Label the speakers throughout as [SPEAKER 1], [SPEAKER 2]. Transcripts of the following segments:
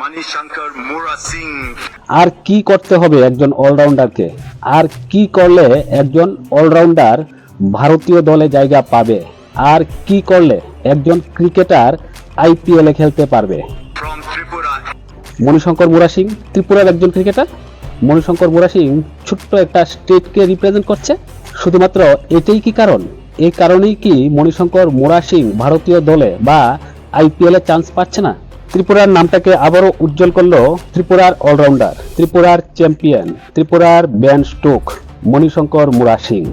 [SPEAKER 1] Manishankar Mura Singh.
[SPEAKER 2] আর কি করতে হবে একজন অলরাউন্ডারকে, আর কি করলে একজন অলরাউন্ডার ভারতীয় দলে জায়গা পাবে, আর কি করলে একজন ক্রিকেটার আইপিএলে খেলতে পারবে?
[SPEAKER 1] From Tripura.
[SPEAKER 2] মণিশঙ্কর মুরা সিং ত্রিপুরার একজন ক্রিকেটার। মণিশঙ্কর মুরা সিং ছোট্ট একটা স্টেটকে রিপ্রেজেন্ট করছে, শুধুমাত্র এটাই কি কারণ? এই কারণেই কি মণিশঙ্কর মুরা সিং ভারতীয় দলে বা আইপিএলে চান্স পাচ্ছে না? ত্রিপুরার নামটাকে আবারও উজ্জ্বল করলো ত্রিপুরার অলরাউন্ডার, ত্রিপুরার চ্যাম্পিয়ন, ত্রিপুরার Ben Stoke Manishankar Mura Singh.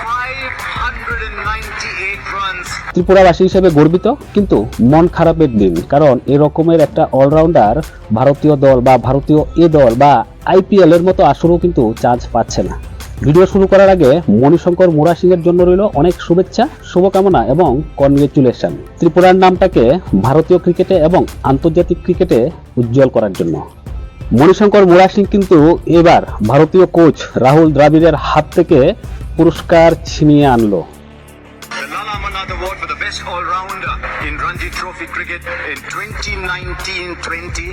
[SPEAKER 1] 598 runs.
[SPEAKER 2] ত্রিপুরাবাসী হিসেবে গর্বিত, কিন্তু মন খারাপের দিন, কারণ এরকমের একটা অলরাউন্ডার ভারতীয় দল বা ভারতীয় এ দল বা আইপিএল এর মতো আসরেও কিন্তু চান্স পাচ্ছে না। ভিডিও শুরু করার আগে মণিশঙ্কর মুরা সিং এর জন্য রইল অনেক শুভেচ্ছা, শুভকামনা এবং কনগ্রেচুলেশন ত্রিপুরার নামটাকে ভারতীয় ক্রিকেটে এবং আন্তর্জাতিক ক্রিকেটে উজ্জ্বল করার জন্য। মণিশঙ্কর মুরা সিং কিন্তু এবার ভারতীয় কোচ রাহুল দ্রাবিড়ের হাত থেকে পুরস্কার ছিনিয়ে আনলো।
[SPEAKER 1] The Lala Manad Award for the best all-rounder in Ranji Trophy cricket in 2019-20.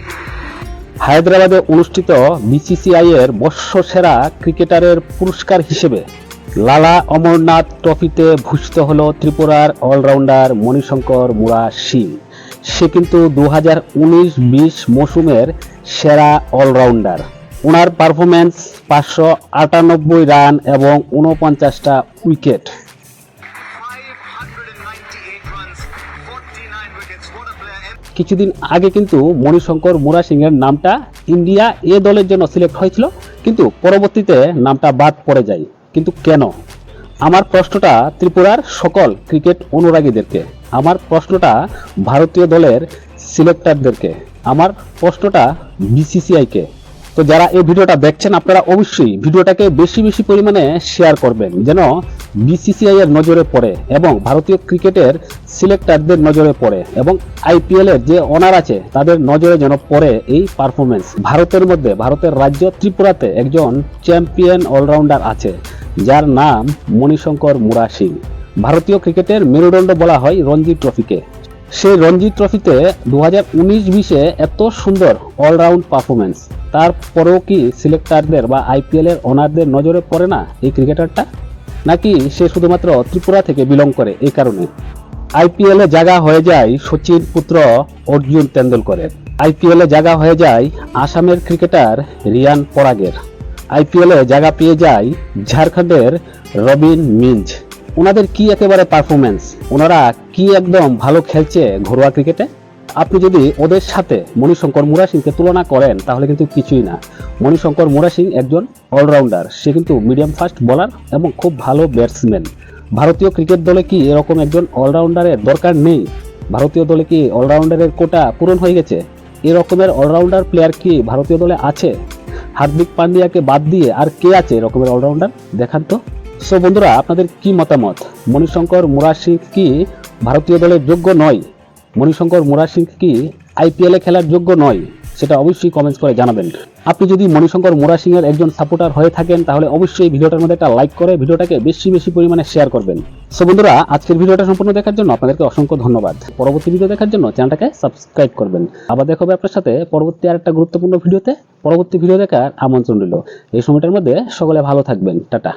[SPEAKER 2] হায়দ্রাবাদে অনুষ্ঠিত বিসিসিআই এর বর্ষসেরা ক্রিকেটারের পুরস্কার হিসেবে লালা অমরনাথ ট্রফিতে ভূষিত হলো ত্রিপুরার অলরাউন্ডার মণিশঙ্কর মুরা সিং। সে কিন্তু 2019-20 মৌসুমের সেরা অলরাউন্ডার। ওনার পারফরমেন্স 598 রান এবং 49টা wicket.
[SPEAKER 1] 598 runs, 49 wickets. What a player.
[SPEAKER 2] কিছুদিন আগে কিন্তু মণিশঙ্কর মুরা সিং এর নামটা ইন্ডিয়া এ দলের জন্য সিলেক্ট হয়েছিল, কিন্তু পরবর্তীতে নামটা বাদ পড়ে যায়। কিন্তু কেন? আমার প্রশ্নটা ত্রিপুরার সকল ক্রিকেট অনুরাগীদেরকে, আমার প্রশ্নটা ভারতীয় দলের সিলেক্টরদেরকে, আমার প্রশ্নটা বিসিসিআইকে। তো যারা এই ভিডিওটা দেখছেন আপনারা অবশ্যই ভিডিওটাকে বেশি বেশি পরিমাণে শেয়ার করবেন, যেন বিসিসিআই এর নজরে পড়ে এবং ভারতীয় ক্রিকেটের সিলেক্টরদের নজরে পড়ে এবং আইপিএল এর যে অনার আছে তাদের নজরে যেন পড়ে এই পারফরমেন্স। ভারতের মধ্যে, ভারতের রাজ্য ত্রিপুরাতে একজন চ্যাম্পিয়ন অলরাউন্ডার আছে যার নাম মণিশঙ্কর মুরা সিং। ভারতীয় ক্রিকেটের মেরুদণ্ড বলা হয় রঞ্জি ট্রফিকে। সেই রঞ্জি ট্রফিতে 2019-20 এত সুন্দর অলরাউন্ড পারফরমেন্স, তারপরেও কি সিলেক্টরদের বা আইপিএল এর ওনারদের নজরে পড়ে না এই ক্রিকেটারটা? নাকি সে শুধুমাত্র ত্রিপুরা থেকে বিলং করে এই কারণে? আইপিএল এ জায়গা হয়ে যায় সচিন পুত্র অর্জুন তেন্ডুলকরের, আইপিএল এ জায়গা হয়ে যায় আসামের ক্রিকেটার রিয়ান পরাগের, আইপিএল এ জায়গা পেয়ে যায় ঝাড়খণ্ডের রবিন মিঞ্জ। ওনাদের কি একেবারে পারফরমেন্স, ওনারা কি একদম ভালো খেলছে ঘরোয়া ক্রিকেটে। আপনি যদি ওদের সাথে মণিশঙ্কর মুরা সিংকে তুলনা করেন তাহলে কিন্তু কিছুই না। মণিশঙ্কর মুরা সিং একজন অলরাউন্ডার, সে কিন্তু মিডিয়াম ফাস্ট বোলার এবং খুব ভালো ব্যাটসম্যান। ভারতীয় ক্রিকেট দলে কি এরকম একজন অলরাউন্ডারের দরকার নেই? ভারতীয় দলে কি অলরাউন্ডারের কোটা পূরণ হয়ে গেছে? এরকমের অলরাউন্ডার প্লেয়ার কি ভারতীয় দলে আছে? হার্দিক পান্ডিয়াকে বাদ দিয়ে আর কে আছে এরকমের অলরাউন্ডার দেখান তো। সো বন্ধুরা, আপনাদের কি মতামত? মণিশঙ্কর মুরা সিং কি ভারতীয় দলের যোগ্য নয়? মণিশঙ্কর মুরা সিং কি আইপিএল এ খেলার যোগ্য নয়? সেটা অবশ্যই কমেন্টস করে জানাবেন। আপনি যদি মণিশঙ্কর মুরা সিং এর একজন সাপোর্টার হয়ে থাকেন তাহলে অবশ্যই ভিডিওটার মধ্যে একটা লাইক করে ভিডিওটাকে বেশি বেশি পরিমাণে শেয়ার করবেন। সো বন্ধুরা, আজকের ভিডিওটা সম্পূর্ণ দেখার জন্য আপনাদেরকে অসংখ্য ধন্যবাদ। পরবর্তী ভিডিও দেখার জন্য চ্যানেলটাকে সাবস্ক্রাইব করবেন। আবার দেখা হবে আপনার সাথে পরবর্তী আরেকটা গুরুত্বপূর্ণ ভিডিওতে। পরবর্তী ভিডিও দেখার আমন্ত্রণ রইল। এই সময়টার মধ্যে সকলে ভালো থাকবেন। টাটা।